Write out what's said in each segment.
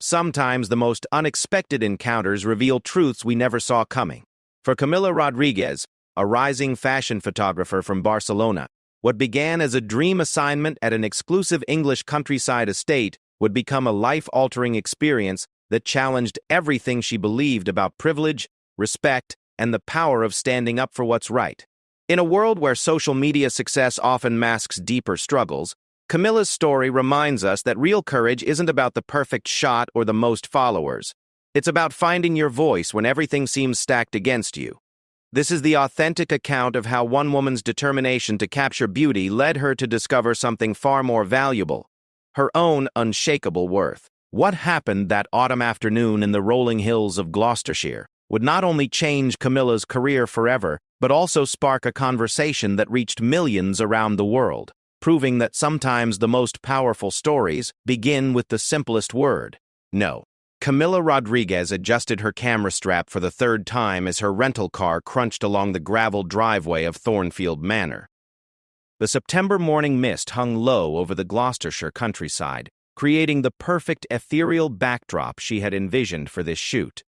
Sometimes the most unexpected encounters reveal truths we never saw coming. For Camilla Rodriguez, a rising fashion photographer from Barcelona, what began as a dream assignment at an exclusive English countryside estate would become a life-altering experience that challenged everything she believed about privilege, respect, and the power of standing up for what's right. In a world where social media success often masks deeper struggles, Camilla's story reminds us that real courage isn't about the perfect shot or the most followers. It's about finding your voice when everything seems stacked against you. This is the authentic account of how one woman's determination to capture beauty led her to discover something far more valuable: her own unshakable worth. What happened that autumn afternoon in the rolling hills of Gloucestershire would not only change Camilla's career forever, but also spark a conversation that reached millions around the world, proving that sometimes the most powerful stories begin with the simplest word: no. Camilla Rodriguez adjusted her camera strap for the third time as her rental car crunched along the graveled driveway of Thornfield Manor. The September morning mist hung low over the Gloucestershire countryside, creating the perfect ethereal backdrop she had envisioned for this shoot.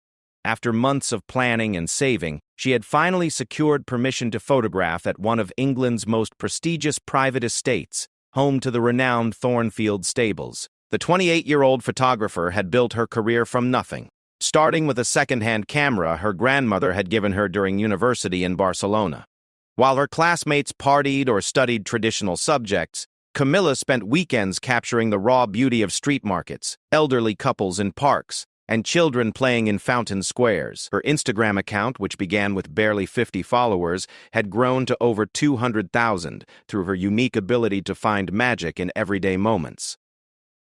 After months of planning and saving, she had finally secured permission to photograph at one of England's most prestigious private estates, home to the renowned Thornfield stables. The 28-year-old photographer had built her career from nothing, starting with a second-hand camera her grandmother had given her during university in Barcelona. While her classmates partied or studied traditional subjects, Camilla spent weekends capturing the raw beauty of street markets, elderly couples in parks, and children playing in fountain squares. Her Instagram account, which began with barely 50 followers, had grown to over 200,000 through her unique ability to find magic in everyday moments.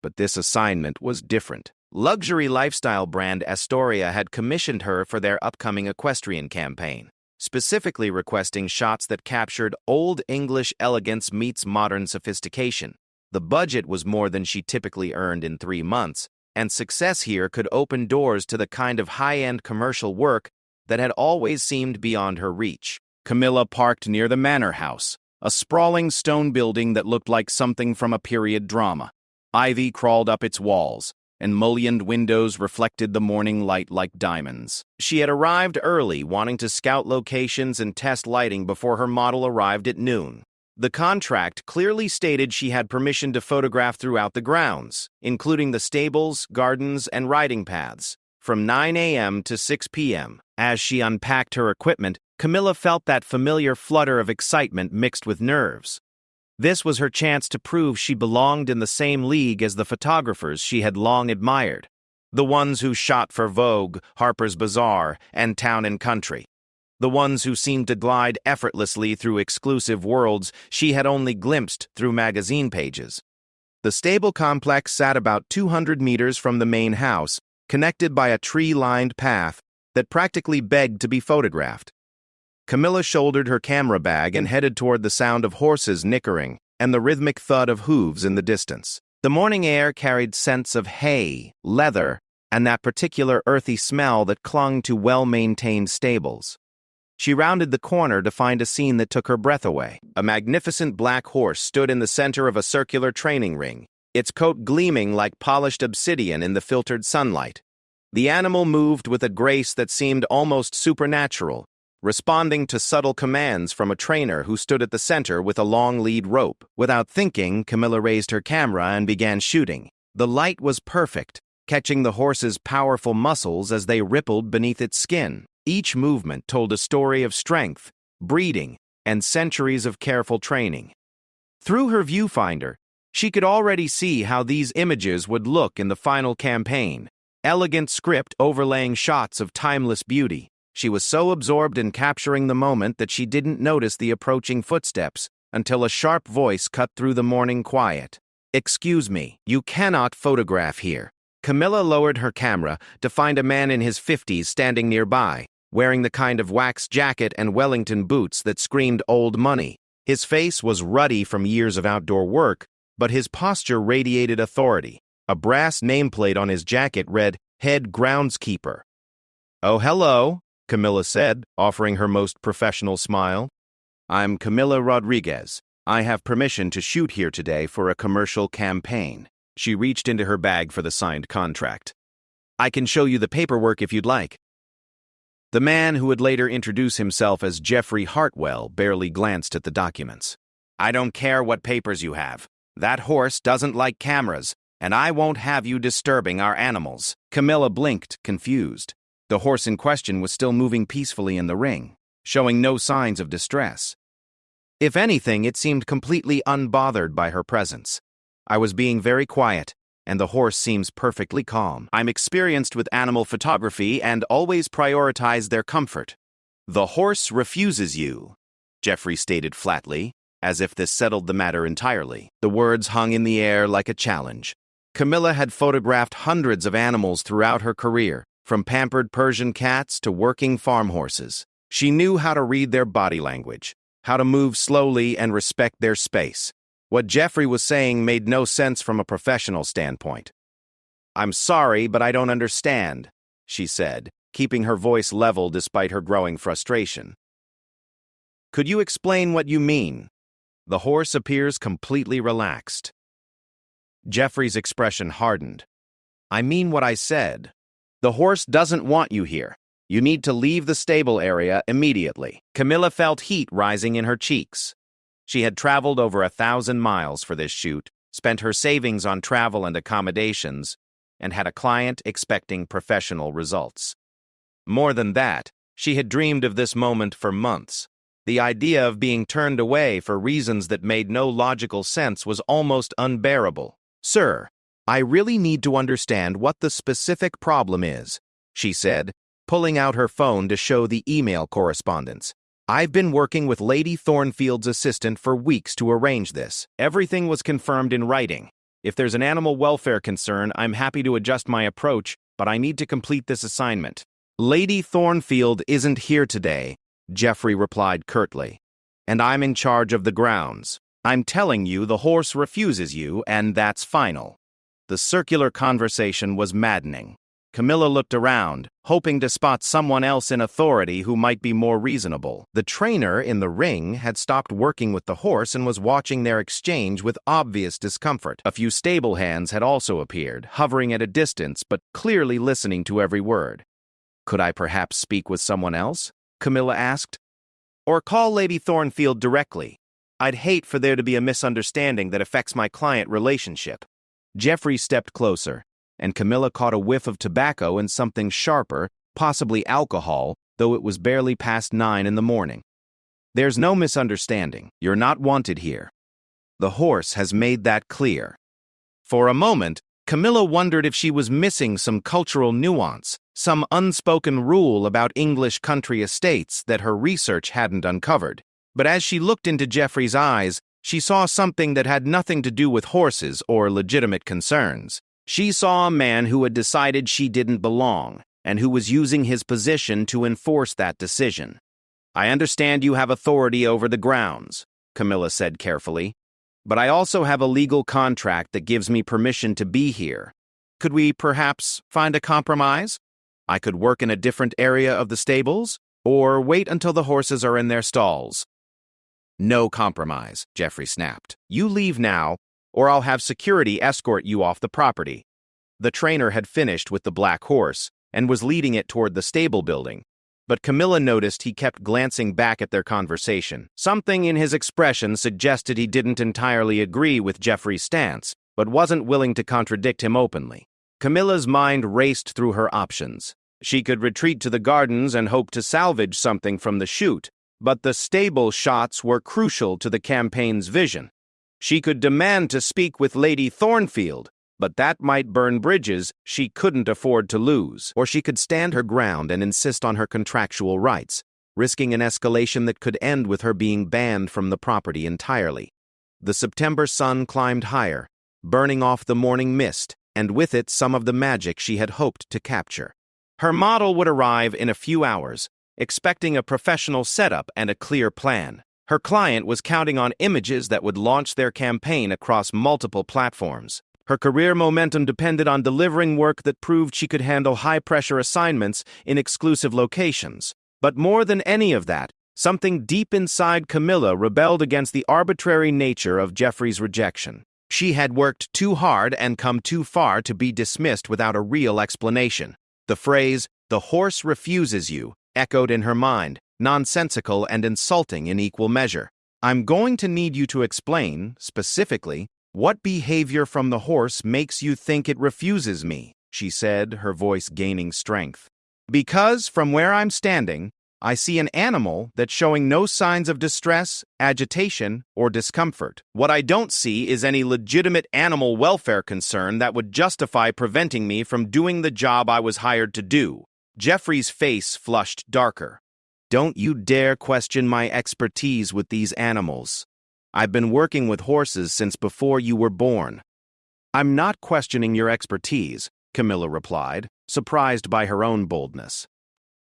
But this assignment was different. Luxury lifestyle brand Astoria had commissioned her for their upcoming equestrian campaign, specifically requesting shots that captured Old English elegance meets modern sophistication. The budget was more than she typically earned in 3 months, and success here could open doors to the kind of high-end commercial work that had always seemed beyond her reach. Camilla parked near the manor house, a sprawling stone building that looked like something from a period drama. Ivy crawled up its walls, and mullioned windows reflected the morning light like diamonds. She had arrived early, wanting to scout locations and test lighting before her model arrived at noon. The contract clearly stated she had permission to photograph throughout the grounds, including the stables, gardens, and riding paths, from 9 a.m. to 6 p.m. As she unpacked her equipment, Camilla felt that familiar flutter of excitement mixed with nerves. This was her chance to prove she belonged in the same league as the photographers she had long admired, the ones who shot for Vogue, Harper's Bazaar, and Town & Country, the ones who seemed to glide effortlessly through exclusive worlds she had only glimpsed through magazine pages. The stable complex sat about 200 meters from the main house, connected by a tree-lined path that practically begged to be photographed. Camilla shouldered her camera bag and headed toward the sound of horses nickering and the rhythmic thud of hooves in the distance. The morning air carried scents of hay, leather, and that particular earthy smell that clung to well-maintained stables. She rounded the corner to find a scene that took her breath away. A magnificent black horse stood in the center of a circular training ring, its coat gleaming like polished obsidian in the filtered sunlight. The animal moved with a grace that seemed almost supernatural, responding to subtle commands from a trainer who stood at the center with a long lead rope. Without thinking, Camilla raised her camera and began shooting. The light was perfect, catching the horse's powerful muscles as they rippled beneath its skin. Each movement told a story of strength, breeding, and centuries of careful training. Through her viewfinder, she could already see how these images would look in the final campaign. Elegant script overlaying shots of timeless beauty. She was so absorbed in capturing the moment that she didn't notice the approaching footsteps until a sharp voice cut through the morning quiet. "Excuse me, you cannot photograph here." Camilla lowered her camera to find a man in his 50s standing nearby, wearing the kind of wax jacket and Wellington boots that screamed old money. His face was ruddy from years of outdoor work, but his posture radiated authority. A brass nameplate on his jacket read, "Head Groundskeeper." "Oh, hello," Camilla said, offering her most professional smile. "I'm Camilla Rodriguez. I have permission to shoot here today for a commercial campaign." She reached into her bag for the signed contract. I can show you the paperwork if you'd like. The man, who would later introduce himself as Jeffrey Hartwell, barely glanced at the documents. I don't care what papers you have. That horse doesn't like cameras, and I won't have you disturbing our animals. Camilla blinked, confused. The horse in question was still moving peacefully in the ring, showing no signs of distress. If anything, it seemed completely unbothered by her presence. I was being very quiet, and the horse seems perfectly calm. I'm experienced with animal photography and always prioritize their comfort. The horse refuses you, Jeffrey stated flatly, as if this settled the matter entirely. The words hung in the air like a challenge. Camilla had photographed hundreds of animals throughout her career, from pampered Persian cats to working farm horses. She knew how to read their body language, how to move slowly and respect their space. What Jeffrey was saying made no sense from a professional standpoint. I'm sorry, but I don't understand, she said, keeping her voice level despite her growing frustration. Could you explain what you mean? The horse appears completely relaxed. Jeffrey's expression hardened. I mean what I said. The horse doesn't want you here. You need to leave the stable area immediately. Camilla felt heat rising in her cheeks. She had traveled over 1,000 miles for this shoot, spent her savings on travel and accommodations, and had a client expecting professional results. More than that, she had dreamed of this moment for months. The idea of being turned away for reasons that made no logical sense was almost unbearable. Sir, I really need to understand what the specific problem is, she said, pulling out her phone to show the email correspondence. I've been working with Lady Thornfield's assistant for weeks to arrange this. Everything was confirmed in writing. If there's an animal welfare concern, I'm happy to adjust my approach, but I need to complete this assignment. Lady Thornfield isn't here today, Jeffrey replied curtly, and I'm in charge of the grounds. I'm telling you the horse refuses you, and that's final. The circular conversation was maddening. Camilla looked around, hoping to spot someone else in authority who might be more reasonable. The trainer in the ring had stopped working with the horse and was watching their exchange with obvious discomfort. A few stable hands had also appeared, hovering at a distance but clearly listening to every word. Could I perhaps speak with someone else? Camilla asked. Or call Lady Thornfield directly. I'd hate for there to be a misunderstanding that affects my client relationship. Jeffrey stepped closer, and Camilla caught a whiff of tobacco and something sharper, possibly alcohol, though it was barely past 9 in the morning. There's no misunderstanding. You're not wanted here. The horse has made that clear. For a moment, Camilla wondered if she was missing some cultural nuance, some unspoken rule about English country estates that her research hadn't uncovered. But as she looked into Jeffrey's eyes, she saw something that had nothing to do with horses or legitimate concerns. She saw a man who had decided she didn't belong, and who was using his position to enforce that decision. I understand you have authority over the grounds, Camilla said carefully, but I also have a legal contract that gives me permission to be here. Could we perhaps find a compromise? I could work in a different area of the stables, or wait until the horses are in their stalls. No compromise, Jeffrey snapped. You leave now, or I'll have security escort you off the property. The trainer had finished with the black horse and was leading it toward the stable building, but Camilla noticed he kept glancing back at their conversation. Something in his expression suggested he didn't entirely agree with Jeffrey's stance, but wasn't willing to contradict him openly. Camilla's mind raced through her options. She could retreat to the gardens and hope to salvage something from the shoot, but the stable shots were crucial to the campaign's vision. She could demand to speak with Lady Thornfield, but that might burn bridges she couldn't afford to lose. Or she could stand her ground and insist on her contractual rights, risking an escalation that could end with her being banned from the property entirely. The September sun climbed higher, burning off the morning mist, and with it some of the magic she had hoped to capture. Her model would arrive in a few hours, expecting a professional setup and a clear plan. Her client was counting on images that would launch their campaign across multiple platforms. Her career momentum depended on delivering work that proved she could handle high-pressure assignments in exclusive locations. But more than any of that, something deep inside Camilla rebelled against the arbitrary nature of Jeffrey's rejection. She had worked too hard and come too far to be dismissed without a real explanation. The phrase, "the horse refuses you," echoed in her mind, nonsensical and insulting in equal measure. "I'm going to need you to explain, specifically, what behavior from the horse makes you think it refuses me," she said, her voice gaining strength. "Because, from where I'm standing, I see an animal that's showing no signs of distress, agitation, or discomfort. What I don't see is any legitimate animal welfare concern that would justify preventing me from doing the job I was hired to do." Jeffrey's face flushed darker. "Don't you dare question my expertise with these animals. I've been working with horses since before you were born." "I'm not questioning your expertise," Camilla replied, surprised by her own boldness.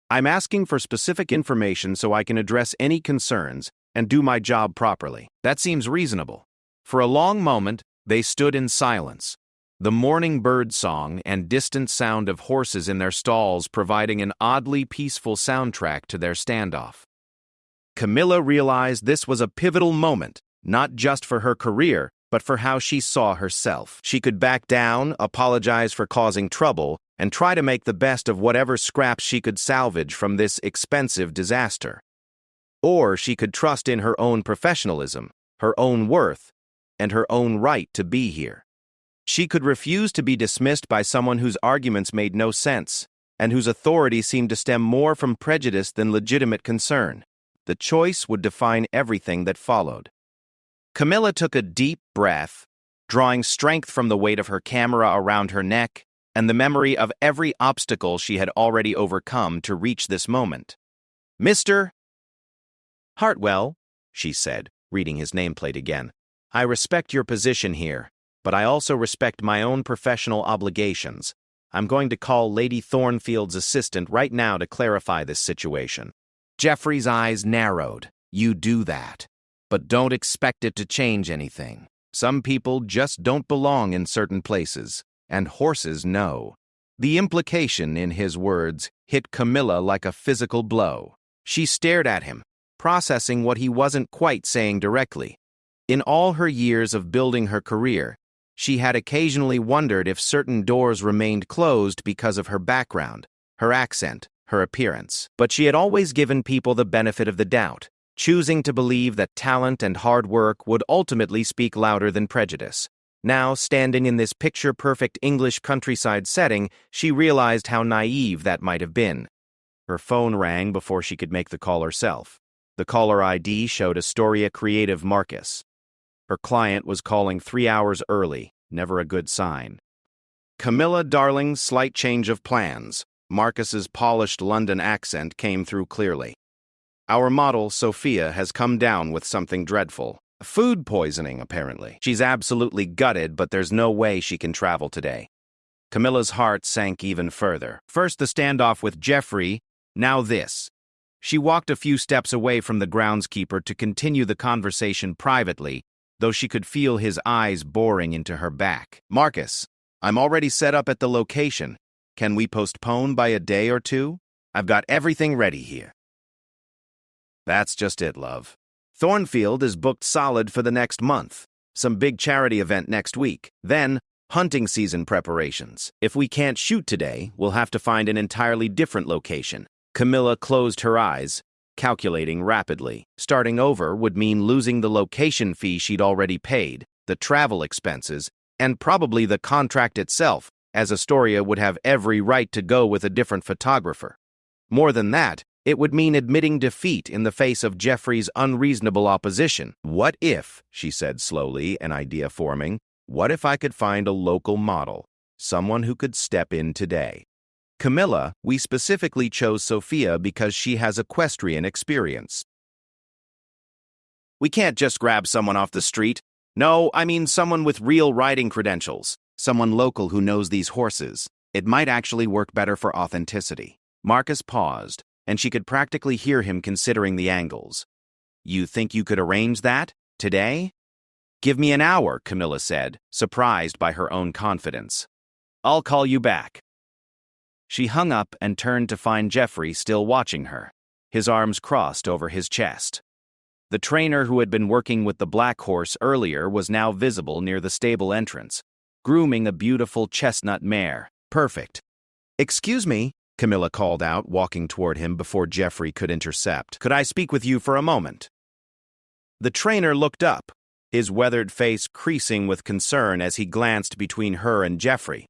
"I'm asking for specific information so I can address any concerns and do my job properly." "That seems reasonable." For a long moment, they stood in silence, the morning bird song and distant sound of horses in their stalls providing an oddly peaceful soundtrack to their standoff. Camilla realized this was a pivotal moment, not just for her career, but for how she saw herself. She could back down, apologize for causing trouble, and try to make the best of whatever scraps she could salvage from this expensive disaster. Or she could trust in her own professionalism, her own worth, and her own right to be here. She could refuse to be dismissed by someone whose arguments made no sense, and whose authority seemed to stem more from prejudice than legitimate concern. The choice would define everything that followed. Camilla took a deep breath, drawing strength from the weight of her camera around her neck and the memory of every obstacle she had already overcome to reach this moment. "Mr. Hartwell," she said, reading his nameplate again, "I respect your position here, but I also respect my own professional obligations. I'm going to call Lady Thornfield's assistant right now to clarify this situation." Jeffrey's eyes narrowed. "You do that. But don't expect it to change anything. Some people just don't belong in certain places, and horses know." The implication in his words hit Camilla like a physical blow. She stared at him, processing what he wasn't quite saying directly. In all her years of building her career, she had occasionally wondered if certain doors remained closed because of her background, her accent, her appearance. But she had always given people the benefit of the doubt, choosing to believe that talent and hard work would ultimately speak louder than prejudice. Now, standing in this picture-perfect English countryside setting, she realized how naive that might have been. Her phone rang before she could make the call herself. The caller ID showed Astoria Creative Marcus. Her client was calling 3 hours early, never a good sign. "Camilla, darling, slight change of plans." Marcus's polished London accent came through clearly. "Our model, Sophia, has come down with something dreadful. Food poisoning, apparently. She's absolutely gutted, but there's no way she can travel today." Camilla's heart sank even further. First the standoff with Jeffrey, now this. She walked a few steps away from the groundskeeper to continue the conversation privately, though she could feel his eyes boring into her back. "Marcus, I'm already set up at the location. Can we postpone by a day or two? I've got everything ready here." "That's just it, love. Thornfield is booked solid for the next month. Some big charity event next week. Then, hunting season preparations. If we can't shoot today, we'll have to find an entirely different location." Camilla closed her eyes, calculating rapidly. Starting over would mean losing the location fee she'd already paid, the travel expenses, and probably the contract itself, as Astoria would have every right to go with a different photographer. More than that, it would mean admitting defeat in the face of Jeffrey's unreasonable opposition. "What if," she said slowly, an idea forming, "what if I could find a local model, someone who could step in today? Camilla, we specifically chose Sophia because she has equestrian experience. We can't just grab someone off the street. No, I mean someone with real riding credentials, someone local who knows these horses. It might actually work better for authenticity." Marcus paused, and she could practically hear him considering the angles. "You think you could arrange that? Today?" "Give me an hour," Camilla said, surprised by her own confidence. "I'll call you back." She hung up and turned to find Jeffrey still watching her, his arms crossed over his chest. The trainer who had been working with the black horse earlier was now visible near the stable entrance, grooming a beautiful chestnut mare. Perfect. "Excuse me," Camilla called out, walking toward him before Jeffrey could intercept. "Could I speak with you for a moment?" The trainer looked up, his weathered face creasing with concern as he glanced between her and Jeffrey.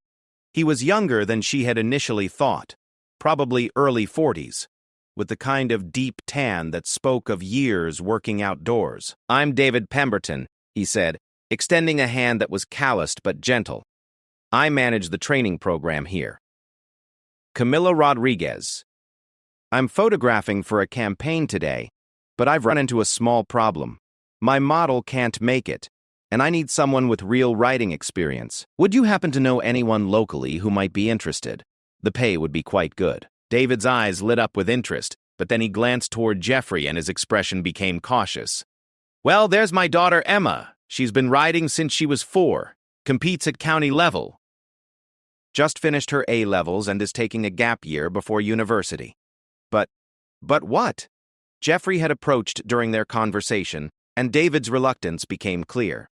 He was younger than she had initially thought, probably early 40s, with the kind of deep tan that spoke of years working outdoors. "I'm David Pemberton," he said, extending a hand that was calloused but gentle. "I manage the training program here." Camilla Rodriguez. "I'm photographing for a campaign today, but I've run into a small problem. My model can't make it, and I need someone with real writing experience. Would you happen to know anyone locally who might be interested? The pay would be quite good." David's eyes lit up with interest, but then he glanced toward Jeffrey and his expression became cautious. "Well, there's my daughter Emma. She's been riding since she was 4, competes at county level. Just finished her A-levels and is taking a gap year before university." But what?" Jeffrey had approached during their conversation, and David's reluctance became clear.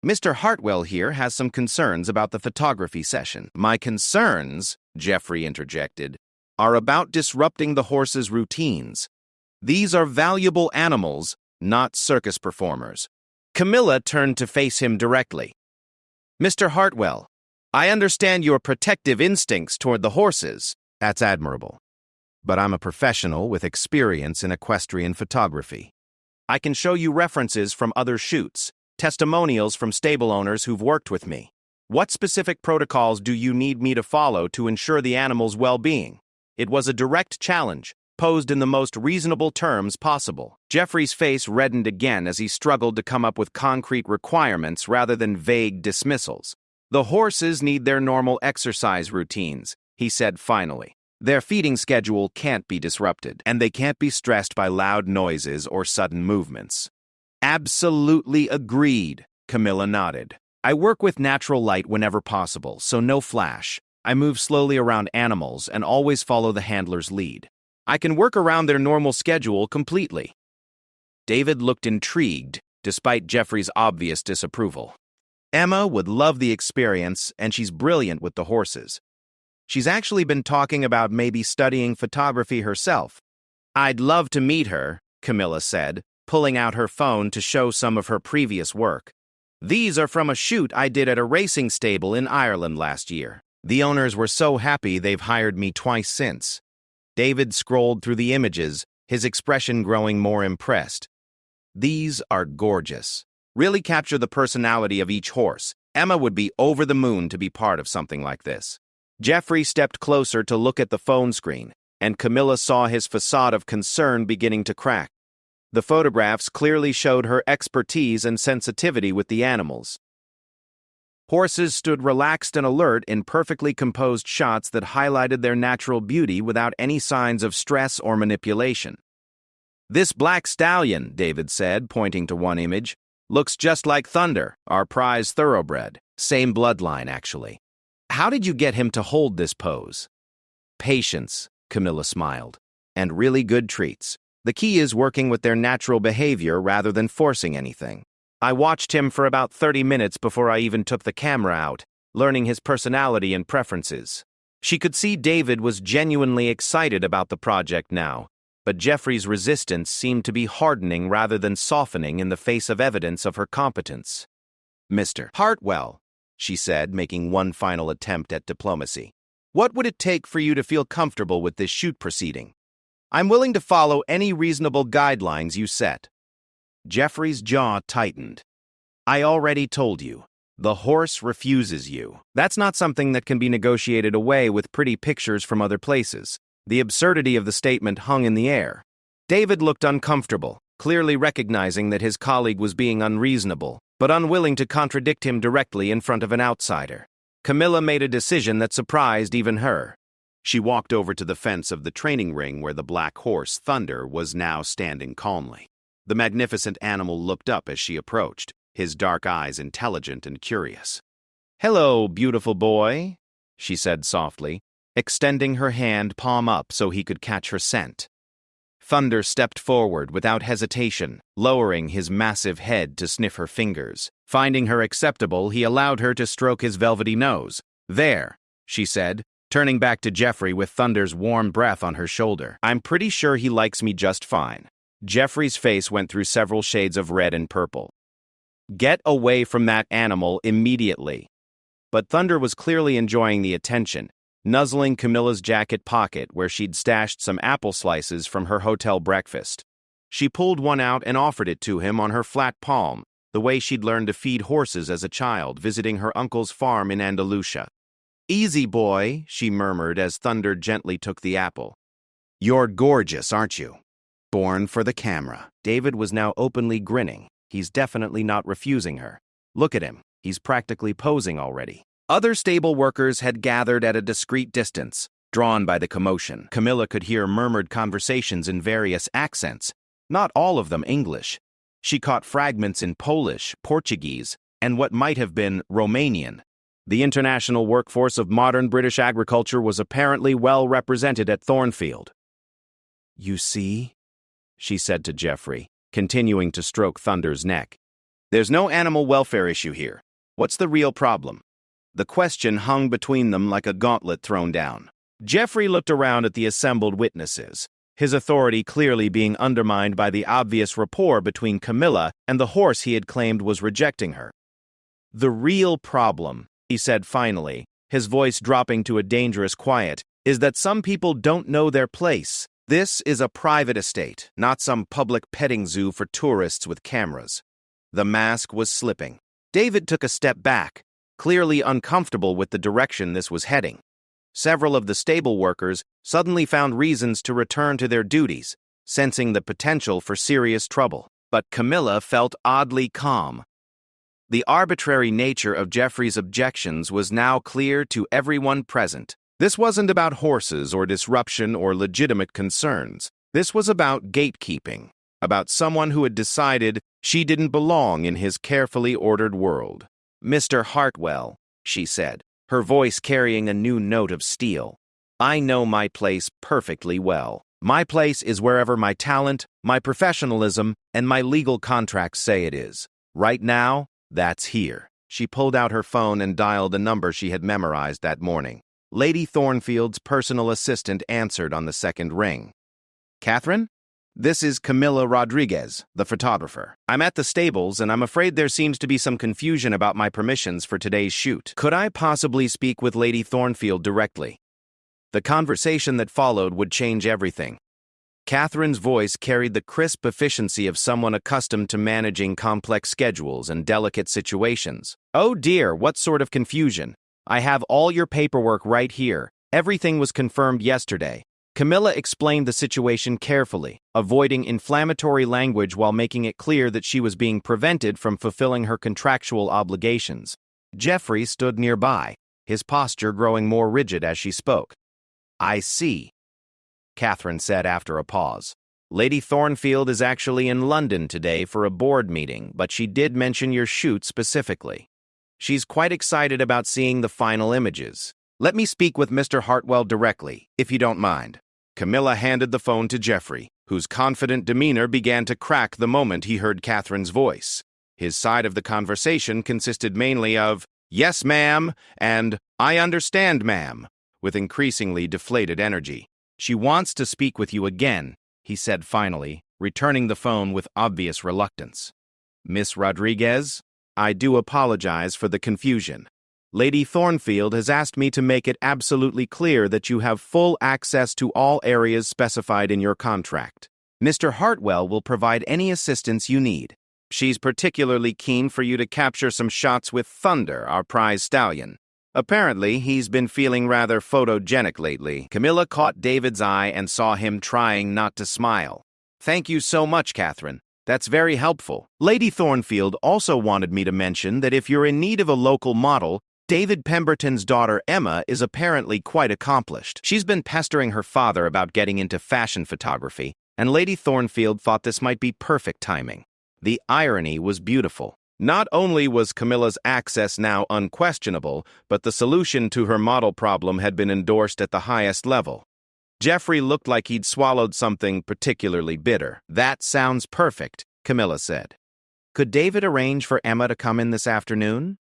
"Mr. Hartwell here has some concerns about the photography session." "My concerns," Jeffrey interjected, "are about disrupting the horse's routines. These are valuable animals, not circus performers." Camilla turned to face him directly. "Mr. Hartwell, I understand your protective instincts toward the horses." "That's admirable. But I'm a professional with experience in equestrian photography. I can show you references from other shoots, testimonials from stable owners who've worked with me. What specific protocols do you need me to follow to ensure the animal's well-being?" It was a direct challenge, posed in the most reasonable terms possible. Jeffrey's face reddened again as he struggled to come up with concrete requirements rather than vague dismissals. "The horses need their normal exercise routines," he said finally. "Their feeding schedule can't be disrupted, and they can't be stressed by loud noises or sudden movements." "Absolutely agreed," Camilla nodded. "I work with natural light whenever possible, so no flash. I move slowly around animals and always follow the handler's lead. I can work around their normal schedule completely." David looked intrigued, despite Jeffrey's obvious disapproval. "Emma would love the experience, and she's brilliant with the horses. She's actually been talking about maybe studying photography herself." "I'd love to meet her," Camilla said, pulling out her phone to show some of her previous work. "These are from a shoot I did at a racing stable in Ireland last year. The owners were so happy they've hired me twice since." David scrolled through the images, his expression growing more impressed. "These are gorgeous. Really capture the personality of each horse. Emma would be over the moon to be part of something like this." Jeffrey stepped closer to look at the phone screen, and Camilla saw his facade of concern beginning to crack. The photographs clearly showed her expertise and sensitivity with the animals. Horses stood relaxed and alert in perfectly composed shots that highlighted their natural beauty without any signs of stress or manipulation. "This black stallion," David said, pointing to one image, "looks just like Thunder, our prize thoroughbred. Same bloodline, actually. How did you get him to hold this pose?" "Patience," Camilla smiled, "and really good treats. The key is working with their natural behavior rather than forcing anything. I watched him for about 30 minutes before I even took the camera out, learning his personality and preferences." She could see David was genuinely excited about the project now, but Jeffrey's resistance seemed to be hardening rather than softening in the face of evidence of her competence. "Mr. Hartwell," she said, making one final attempt at diplomacy, "what would it take for you to feel comfortable with this shoot proceeding? I'm willing to follow any reasonable guidelines you set." Jeffrey's jaw tightened. "I already told you. The horse refuses you. That's not something that can be negotiated away with pretty pictures from other places." The absurdity of the statement hung in the air. David looked uncomfortable, clearly recognizing that his colleague was being unreasonable, but unwilling to contradict him directly in front of an outsider. Camilla made a decision that surprised even her. She walked over to the fence of the training ring where the black horse, Thunder, was now standing calmly. The magnificent animal looked up as she approached, his dark eyes intelligent and curious. "Hello, beautiful boy," she said softly, extending her hand palm up so he could catch her scent. Thunder stepped forward without hesitation, lowering his massive head to sniff her fingers. Finding her acceptable, he allowed her to stroke his velvety nose. "There," she said, turning back to Jeffrey with Thunder's warm breath on her shoulder. "I'm pretty sure he likes me just fine." Jeffrey's face went through several shades of red and purple. "Get away from that animal immediately." But Thunder was clearly enjoying the attention, nuzzling Camilla's jacket pocket where she'd stashed some apple slices from her hotel breakfast. She pulled one out and offered it to him on her flat palm, the way she'd learned to feed horses as a child visiting her uncle's farm in Andalusia. "Easy, boy," she murmured as Thunder gently took the apple. "You're gorgeous, aren't you?" Born for the camera. David was now openly grinning. He's definitely not refusing her. Look at him. He's practically posing already. Other stable workers had gathered at a discreet distance, drawn by the commotion. Camilla could hear murmured conversations in various accents, not all of them English. She caught fragments in Polish, Portuguese, and what might have been Romanian. The international workforce of modern British agriculture was apparently well represented at Thornfield. "You see?" she said to Jeffrey, continuing to stroke Thunder's neck. "There's no animal welfare issue here. What's the real problem?" The question hung between them like a gauntlet thrown down. Jeffrey looked around at the assembled witnesses, his authority clearly being undermined by the obvious rapport between Camilla and the horse he had claimed was rejecting her. "The real problem," he said finally, his voice dropping to a dangerous quiet, "is that some people don't know their place. This is a private estate, not some public petting zoo for tourists with cameras." The mask was slipping. David took a step back, clearly uncomfortable with the direction this was heading. Several of the stable workers suddenly found reasons to return to their duties, sensing the potential for serious trouble. But Camilla felt oddly calm. The arbitrary nature of Jeffrey's objections was now clear to everyone present. This wasn't about horses or disruption or legitimate concerns. This was about gatekeeping, about someone who had decided she didn't belong in his carefully ordered world. "Mr. Hartwell," she said, her voice carrying a new note of steel, "I know my place perfectly well. My place is wherever my talent, my professionalism, and my legal contracts say it is. Right now, that's here." She pulled out her phone and dialed a number she had memorized that morning. Lady Thornfield's personal assistant answered on the second ring. "Catherine? This is Camilla Rodriguez, the photographer. I'm at the stables, and I'm afraid there seems to be some confusion about my permissions for today's shoot. Could I possibly speak with Lady Thornfield directly?" The conversation that followed would change everything. Catherine's voice carried the crisp efficiency of someone accustomed to managing complex schedules and delicate situations. "Oh dear, what sort of confusion? I have all your paperwork right here. Everything was confirmed yesterday." Camilla explained the situation carefully, avoiding inflammatory language while making it clear that she was being prevented from fulfilling her contractual obligations. Jeffrey stood nearby, his posture growing more rigid as she spoke. "I see," Catherine said after a pause. "Lady Thornfield is actually in London today for a board meeting, but she did mention your shoot specifically. She's quite excited about seeing the final images. Let me speak with Mr. Hartwell directly, if you don't mind." Camilla handed the phone to Jeffrey, whose confident demeanor began to crack the moment he heard Catherine's voice. His side of the conversation consisted mainly of, "Yes, ma'am," and "I understand, ma'am," with increasingly deflated energy. "She wants to speak with you again," he said finally, returning the phone with obvious reluctance. "Miss Rodriguez, I do apologize for the confusion. Lady Thornfield has asked me to make it absolutely clear that you have full access to all areas specified in your contract. Mr. Hartwell will provide any assistance you need. She's particularly keen for you to capture some shots with Thunder, our prize stallion. Apparently, he's been feeling rather photogenic lately." Camilla caught David's eye and saw him trying not to smile. "Thank you so much, Catherine. That's very helpful. Lady Thornfield also wanted me to mention that if you're in need of a local model, David Pemberton's daughter Emma is apparently quite accomplished. She's been pestering her father about getting into fashion photography, and Lady Thornfield thought this might be perfect timing." The irony was beautiful. Not only was Camilla's access now unquestionable, but the solution to her model problem had been endorsed at the highest level. Jeffrey looked like he'd swallowed something particularly bitter. "That sounds perfect," Camilla said. "Could David arrange for Emma to come in this afternoon?"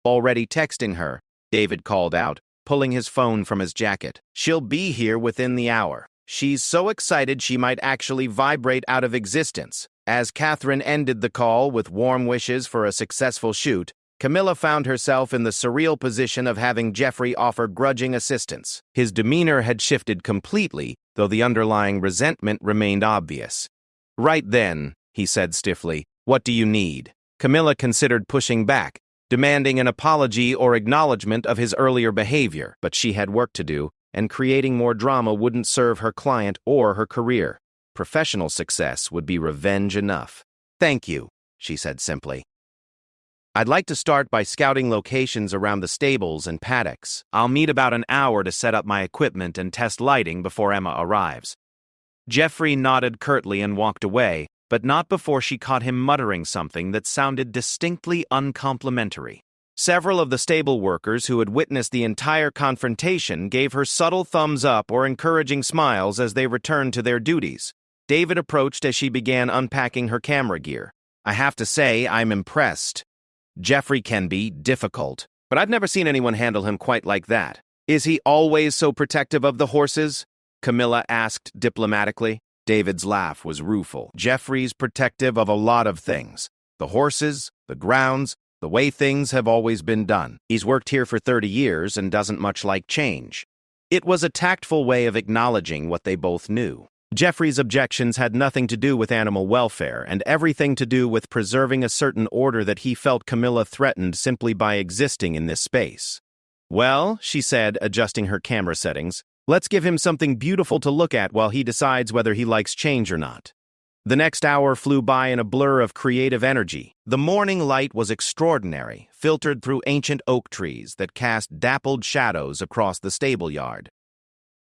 Already texting her, David called out, pulling his phone from his jacket. "She'll be here within the hour. She's so excited she might actually vibrate out of existence." As Catherine ended the call with warm wishes for a successful shoot, Camilla found herself in the surreal position of having Jeffrey offer grudging assistance. His demeanor had shifted completely, though the underlying resentment remained obvious. "Right then," he said stiffly, "what do you need?" Camilla considered pushing back, demanding an apology or acknowledgement of his earlier behavior, but she had work to do, and creating more drama wouldn't serve her client or her career. Professional success would be revenge enough. "Thank you," she said simply. "I'd like to start by scouting locations around the stables and paddocks. I'll need about an hour to set up my equipment and test lighting before Emma arrives." Jeffrey nodded curtly and walked away, but not before she caught him muttering something that sounded distinctly uncomplimentary. Several of the stable workers who had witnessed the entire confrontation gave her subtle thumbs up or encouraging smiles as they returned to their duties. David approached as she began unpacking her camera gear. "I have to say, I'm impressed. Jeffrey can be difficult, but I've never seen anyone handle him quite like that." "Is he always so protective of the horses?" Camilla asked diplomatically. David's laugh was rueful. "Jeffrey's protective of a lot of things. The horses, the grounds, the way things have always been done. He's worked here for 30 years and doesn't much like change." It was a tactful way of acknowledging what they both knew. Jeffrey's objections had nothing to do with animal welfare and everything to do with preserving a certain order that he felt Camilla threatened simply by existing in this space. "Well," she said, adjusting her camera settings, "let's give him something beautiful to look at while he decides whether he likes change or not." The next hour flew by in a blur of creative energy. The morning light was extraordinary, filtered through ancient oak trees that cast dappled shadows across the stable yard.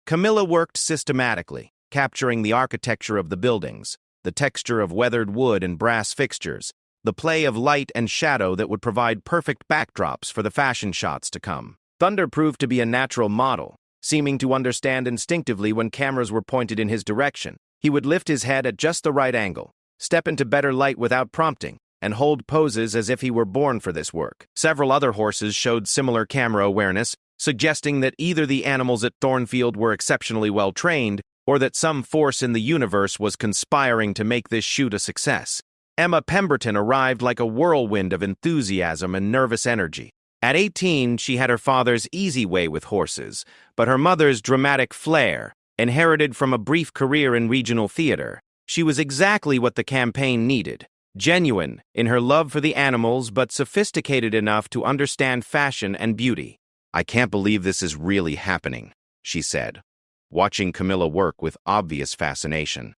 Camilla worked systematically, capturing the architecture of the buildings, the texture of weathered wood and brass fixtures, the play of light and shadow that would provide perfect backdrops for the fashion shots to come. Thunder proved to be a natural model, seeming to understand instinctively when cameras were pointed in his direction. He would lift his head at just the right angle, step into better light without prompting, and hold poses as if he were born for this work. Several other horses showed similar camera awareness, suggesting that either the animals at Thornfield were exceptionally well trained, or that some force in the universe was conspiring to make this shoot a success. Emma Pemberton arrived like a whirlwind of enthusiasm and nervous energy. At 18, she had her father's easy way with horses, but her mother's dramatic flair, inherited from a brief career in regional theater. She was exactly what the campaign needed. Genuine in her love for the animals, but sophisticated enough to understand fashion and beauty. "I can't believe this is really happening," she said, watching Camilla work with obvious fascination.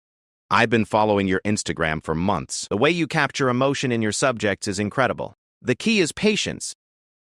"I've been following your Instagram for months. The way you capture emotion in your subjects is incredible. The key is patience,"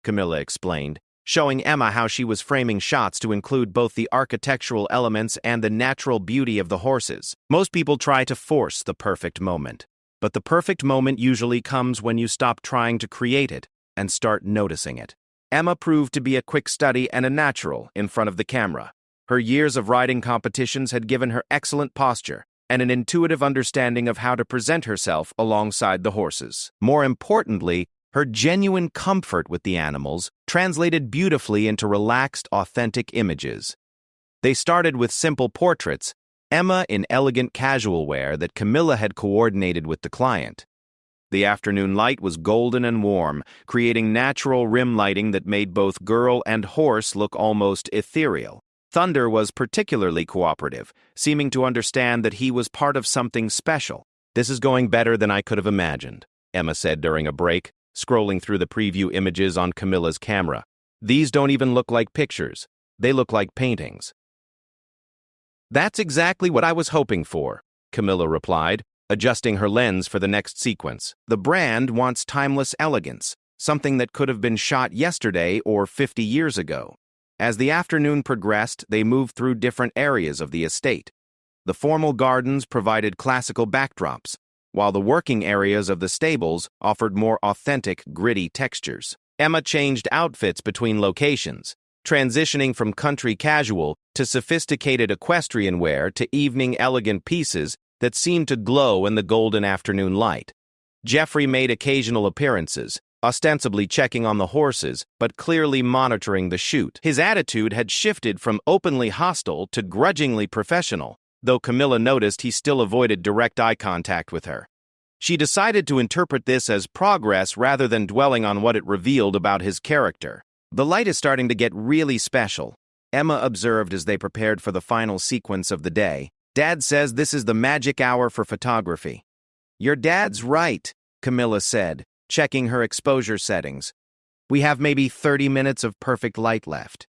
Camilla explained, showing Emma how she was framing shots to include both the architectural elements and the natural beauty of the horses. "Most people try to force the perfect moment, but the perfect moment usually comes when you stop trying to create it and start noticing it." Emma proved to be a quick study and a natural in front of the camera. Her years of riding competitions had given her excellent posture and an intuitive understanding of how to present herself alongside the horses. More importantly, her genuine comfort with the animals translated beautifully into relaxed, authentic images. They started with simple portraits, Emma in elegant casual wear that Camilla had coordinated with the client. The afternoon light was golden and warm, creating natural rim lighting that made both girl and horse look almost ethereal. Thunder was particularly cooperative, seeming to understand that he was part of something special. "This is going better than I could have imagined," Emma said during a break, scrolling through the preview images on Camilla's camera. "These don't even look like pictures. They look like paintings." "That's exactly what I was hoping for," Camilla replied, adjusting her lens for the next sequence. "The brand wants timeless elegance, something that could have been shot yesterday or 50 years ago." As the afternoon progressed, they moved through different areas of the estate. The formal gardens provided classical backdrops, while the working areas of the stables offered more authentic, gritty textures. Emma changed outfits between locations, transitioning from country casual to sophisticated equestrian wear to evening elegant pieces that seemed to glow in the golden afternoon light. Jeffrey made occasional appearances, ostensibly checking on the horses, but clearly monitoring the shoot. His attitude had shifted from openly hostile to grudgingly professional, though Camilla noticed he still avoided direct eye contact with her. She decided to interpret this as progress rather than dwelling on what it revealed about his character. "The light is starting to get really special," Emma observed as they prepared for the final sequence of the day. "Dad says this is the magic hour for photography." "Your dad's right," Camilla said, checking her exposure settings. "We have maybe 30 minutes of perfect light left.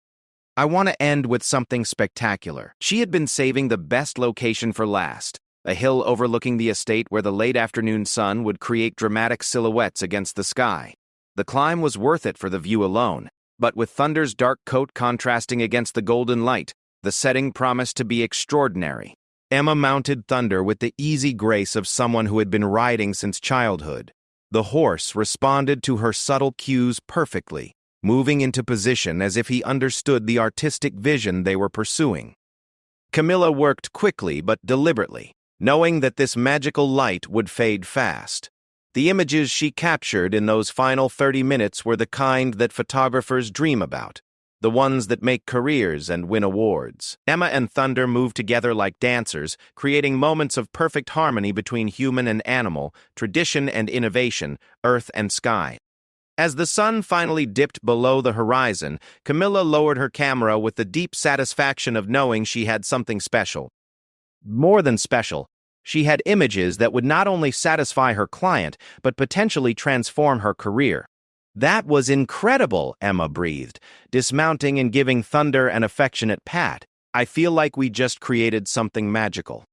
I want to end with something spectacular." She had been saving the best location for last, a hill overlooking the estate where the late afternoon sun would create dramatic silhouettes against the sky. The climb was worth it for the view alone, but with Thunder's dark coat contrasting against the golden light, the setting promised to be extraordinary. Emma mounted Thunder with the easy grace of someone who had been riding since childhood. The horse responded to her subtle cues perfectly, moving into position as if he understood the artistic vision they were pursuing. Camilla worked quickly but deliberately, knowing that this magical light would fade fast. The images she captured in those final 30 minutes were the kind that photographers dream about, the ones that make careers and win awards. Emma and Thunder moved together like dancers, creating moments of perfect harmony between human and animal, tradition and innovation, earth and sky. As the sun finally dipped below the horizon, Camilla lowered her camera with the deep satisfaction of knowing she had something special. More than special, she had images that would not only satisfy her client, but potentially transform her career. "That was incredible," Emma breathed, dismounting and giving Thunder an affectionate pat. "I feel like we just created something magical."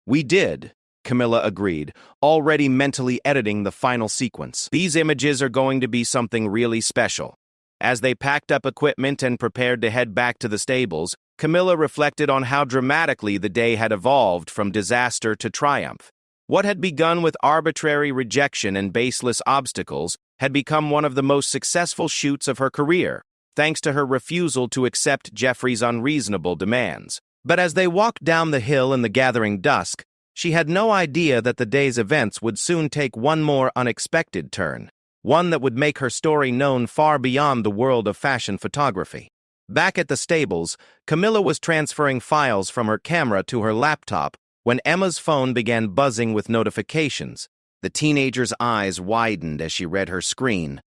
"We did," Camilla agreed, already mentally editing the final sequence. "These images are going to be something really special." As they packed up equipment and prepared to head back to the stables, Camilla reflected on how dramatically the day had evolved from disaster to triumph. What had begun with arbitrary rejection and baseless obstacles had become one of the most successful shoots of her career, thanks to her refusal to accept Jeffrey's unreasonable demands. But as they walked down the hill in the gathering dusk, she had no idea that the day's events would soon take one more unexpected turn, one that would make her story known far beyond the world of fashion photography. Back at the stables, Camilla was transferring files from her camera to her laptop when Emma's phone began buzzing with notifications. The teenager's eyes widened as she read her screen.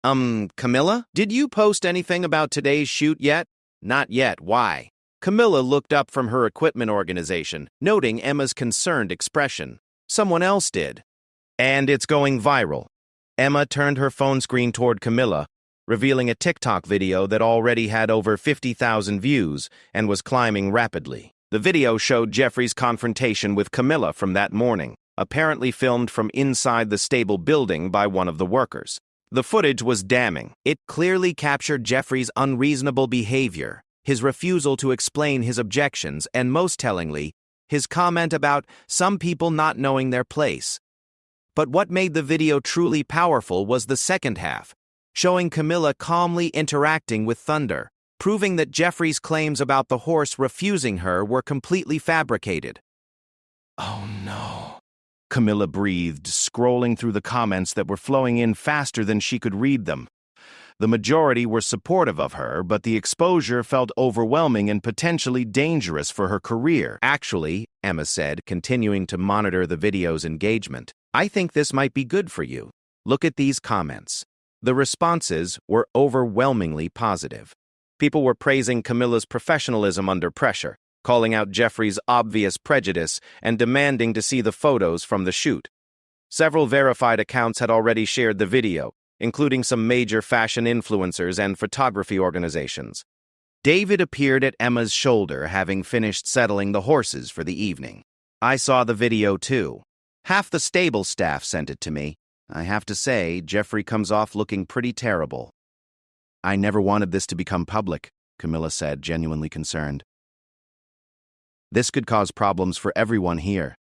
Camilla? Did you post anything about today's shoot yet?" "Not yet. Why?" Camilla looked up from her equipment organization, noting Emma's concerned expression. "Someone else did. And it's going viral." Emma turned her phone screen toward Camilla, revealing a TikTok video that already had over 50,000 views and was climbing rapidly. The video showed Jeffrey's confrontation with Camilla from that morning, apparently filmed from inside the stable building by one of the workers. The footage was damning. It clearly captured Jeffrey's unreasonable behavior, his refusal to explain his objections, and most tellingly, his comment about some people not knowing their place. But what made the video truly powerful was the second half, showing Camilla calmly interacting with Thunder, proving that Jeffrey's claims about the horse refusing her were completely fabricated. "Oh no," Camilla breathed, scrolling through the comments that were flowing in faster than she could read them. The majority were supportive of her, but the exposure felt overwhelming and potentially dangerous for her career. "Actually," Emma said, continuing to monitor the video's engagement, "I think this might be good for you. Look at these comments." The responses were overwhelmingly positive. People were praising Camilla's professionalism under pressure, calling out Jeffrey's obvious prejudice and demanding to see the photos from the shoot. Several verified accounts had already shared the video, including some major fashion influencers and photography organizations. David appeared at Emma's shoulder, having finished settling the horses for the evening. "I saw the video too. Half the stable staff sent it to me. I have to say, Jeffrey comes off looking pretty terrible." "I never wanted this to become public," Camilla said, genuinely concerned. "This could cause problems for everyone here."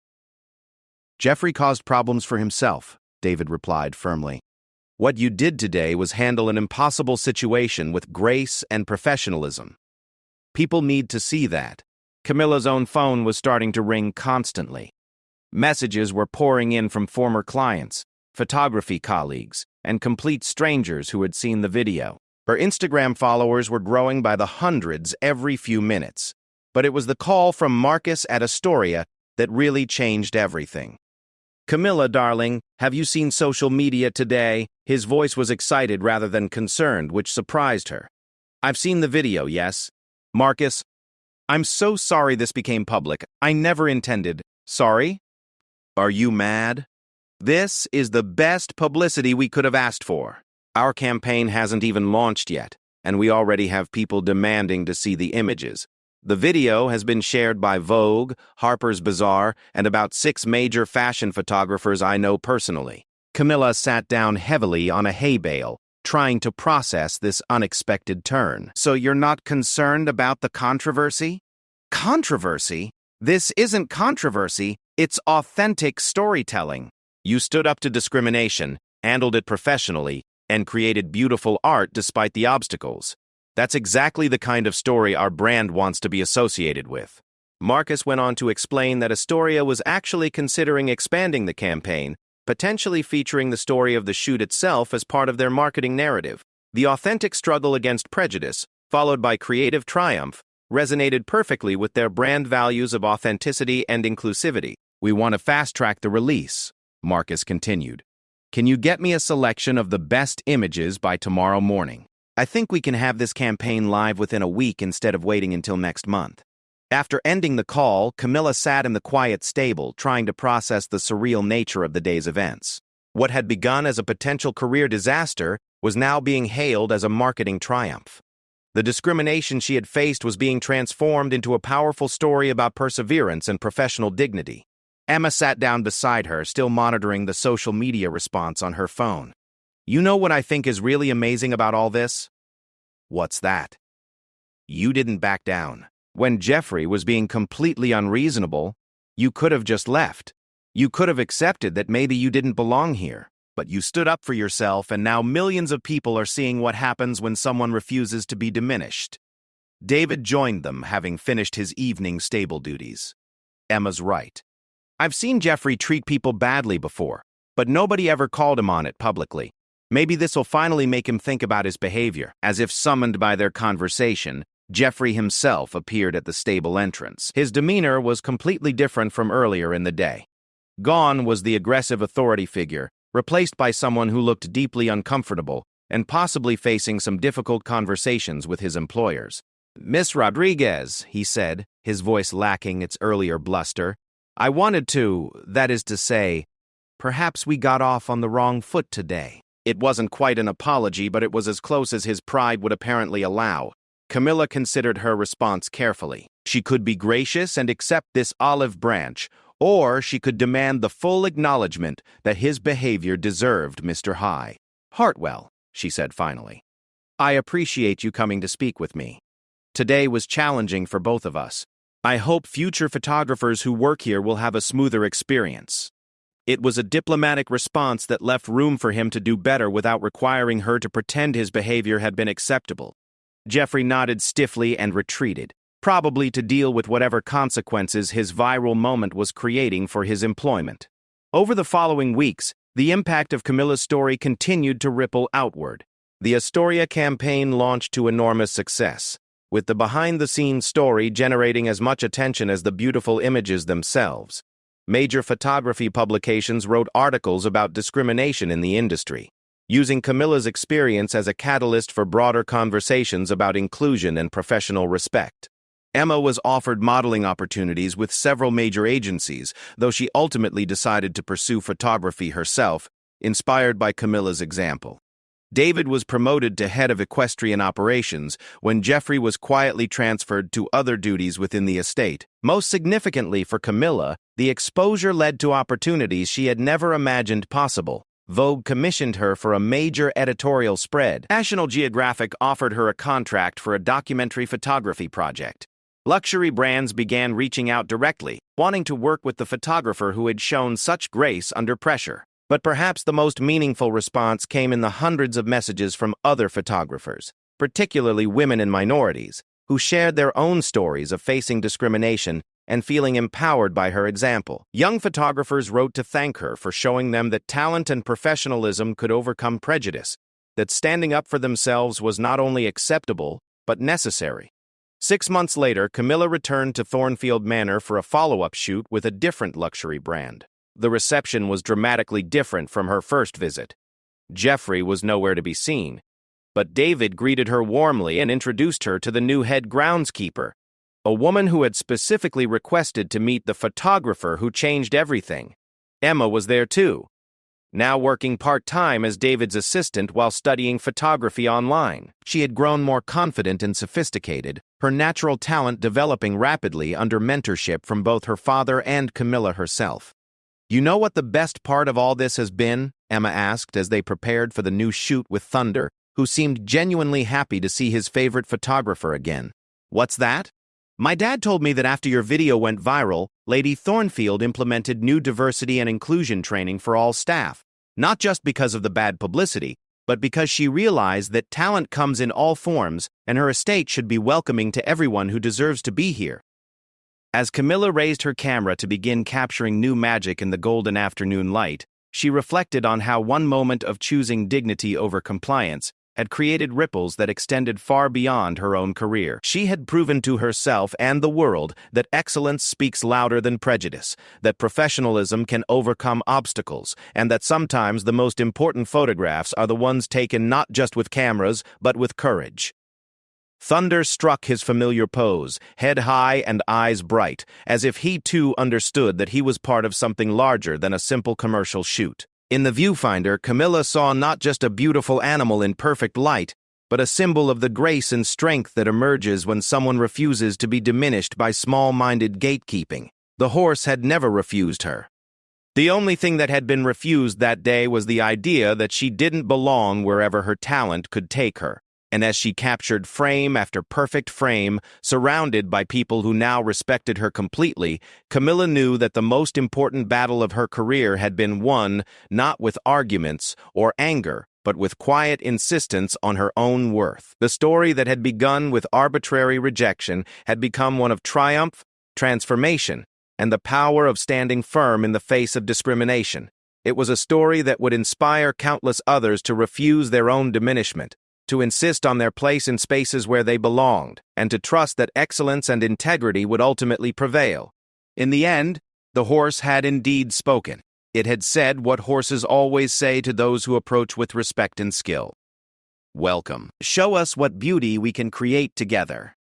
"Jeffrey caused problems for himself," David replied firmly. What you did today was handle an impossible situation with grace and professionalism. People need to see that. Camilla's own phone was starting to ring constantly. Messages were pouring in from former clients, photography colleagues, and complete strangers who had seen the video. Her Instagram followers were growing by the hundreds every few minutes. But it was the call from Marcus at Astoria that really changed everything. "Camilla, darling, have you seen social media today?" His voice was excited rather than concerned, which surprised her. "I've seen the video, yes." "Marcus, I'm so sorry this became public. I never intended." "Sorry? Are you mad? This is the best publicity we could have asked for. Our campaign hasn't even launched yet, and we already have people demanding to see the images. The video has been shared by Vogue, Harper's Bazaar, and about 6 major fashion photographers I know personally." Camilla sat down heavily on a hay bale, trying to process this unexpected turn. "So you're not concerned about the controversy?" "Controversy? This isn't controversy, it's authentic storytelling. You stood up to discrimination, handled it professionally, and created beautiful art despite the obstacles. That's exactly the kind of story our brand wants to be associated with." Marcus went on to explain that Astoria was actually considering expanding the campaign, potentially featuring the story of the shoot itself as part of their marketing narrative. The authentic struggle against prejudice, followed by creative triumph, resonated perfectly with their brand values of authenticity and inclusivity. "We want to fast-track the release," Marcus continued. "Can you get me a selection of the best images by tomorrow morning? I think we can have this campaign live within a week instead of waiting until next month." After ending the call, Camilla sat in the quiet stable, trying to process the surreal nature of the day's events. What had begun as a potential career disaster was now being hailed as a marketing triumph. The discrimination she had faced was being transformed into a powerful story about perseverance and professional dignity. Emma sat down beside her, still monitoring the social media response on her phone. "You know what I think is really amazing about all this?" "What's that?" "You didn't back down. When Jeffrey was being completely unreasonable, you could have just left. You could have accepted that maybe you didn't belong here. But you stood up for yourself, and now millions of people are seeing what happens when someone refuses to be diminished." David joined them, having finished his evening stable duties. "Emma's right. I've seen Jeffrey treat people badly before, but nobody ever called him on it publicly. Maybe this'll finally make him think about his behavior." As if summoned by their conversation, Jeffrey himself appeared at the stable entrance. His demeanor was completely different from earlier in the day. Gone was the aggressive authority figure, replaced by someone who looked deeply uncomfortable and possibly facing some difficult conversations with his employers. "Miss Rodriguez," he said, his voice lacking its earlier bluster, "I wanted to, that is to say, perhaps we got off on the wrong foot today." It wasn't quite an apology, but it was as close as his pride would apparently allow. Camilla considered her response carefully. She could be gracious and accept this olive branch, or she could demand the full acknowledgement that his behavior deserved Mr. High. "Hartwell," she said finally, "I appreciate you coming to speak with me. Today was challenging for both of us. I hope future photographers who work here will have a smoother experience." It was a diplomatic response that left room for him to do better without requiring her to pretend his behavior had been acceptable. Jeffrey nodded stiffly and retreated, probably to deal with whatever consequences his viral moment was creating for his employment. Over the following weeks, the impact of Camilla's story continued to ripple outward. The Astoria campaign launched to enormous success, with the behind-the-scenes story generating as much attention as the beautiful images themselves. Major photography publications wrote articles about discrimination in the industry, using Camilla's experience as a catalyst for broader conversations about inclusion and professional respect. Emma was offered modeling opportunities with several major agencies, though she ultimately decided to pursue photography herself, inspired by Camilla's example. David was promoted to head of equestrian operations when Jeffrey was quietly transferred to other duties within the estate. Most significantly for Camilla, the exposure led to opportunities she had never imagined possible. Vogue commissioned her for a major editorial spread. National Geographic offered her a contract for a documentary photography project. Luxury brands began reaching out directly, wanting to work with the photographer who had shown such grace under pressure. But perhaps the most meaningful response came in the hundreds of messages from other photographers, particularly women and minorities, who shared their own stories of facing discrimination and feeling empowered by her example. Young photographers wrote to thank her for showing them that talent and professionalism could overcome prejudice, that standing up for themselves was not only acceptable, but necessary. 6 months later, Camilla returned to Thornfield Manor for a follow-up shoot with a different luxury brand. The reception was dramatically different from her first visit. Jeffrey was nowhere to be seen, but David greeted her warmly and introduced her to the new head groundskeeper, a woman who had specifically requested to meet the photographer who changed everything. Emma was there too, now working part-time as David's assistant while studying photography online. She had grown more confident and sophisticated, her natural talent developing rapidly under mentorship from both her father and Camilla herself. "You know what the best part of all this has been?" Emma asked as they prepared for the new shoot with Thunder, who seemed genuinely happy to see his favorite photographer again. "What's that?" "My dad told me that after your video went viral, Lady Thornfield implemented new diversity and inclusion training for all staff, not just because of the bad publicity, but because she realized that talent comes in all forms and her estate should be welcoming to everyone who deserves to be here." As Camilla raised her camera to begin capturing new magic in the golden afternoon light, she reflected on how one moment of choosing dignity over compliance had created ripples that extended far beyond her own career. She had proven to herself and the world that excellence speaks louder than prejudice, that professionalism can overcome obstacles, and that sometimes the most important photographs are the ones taken not just with cameras, but with courage. Thunder struck his familiar pose, head high and eyes bright, as if he too understood that he was part of something larger than a simple commercial shoot. In the viewfinder, Camilla saw not just a beautiful animal in perfect light, but a symbol of the grace and strength that emerges when someone refuses to be diminished by small-minded gatekeeping. The horse had never refused her. The only thing that had been refused that day was the idea that she didn't belong wherever her talent could take her. And as she captured frame after perfect frame, surrounded by people who now respected her completely, Camilla knew that the most important battle of her career had been won not with arguments or anger, but with quiet insistence on her own worth. The story that had begun with arbitrary rejection had become one of triumph, transformation, and the power of standing firm in the face of discrimination. It was a story that would inspire countless others to refuse their own diminishment, to insist on their place in spaces where they belonged, and to trust that excellence and integrity would ultimately prevail. In the end, the horse had indeed spoken. It had said what horses always say to those who approach with respect and skill. "Welcome. Show us what beauty we can create together."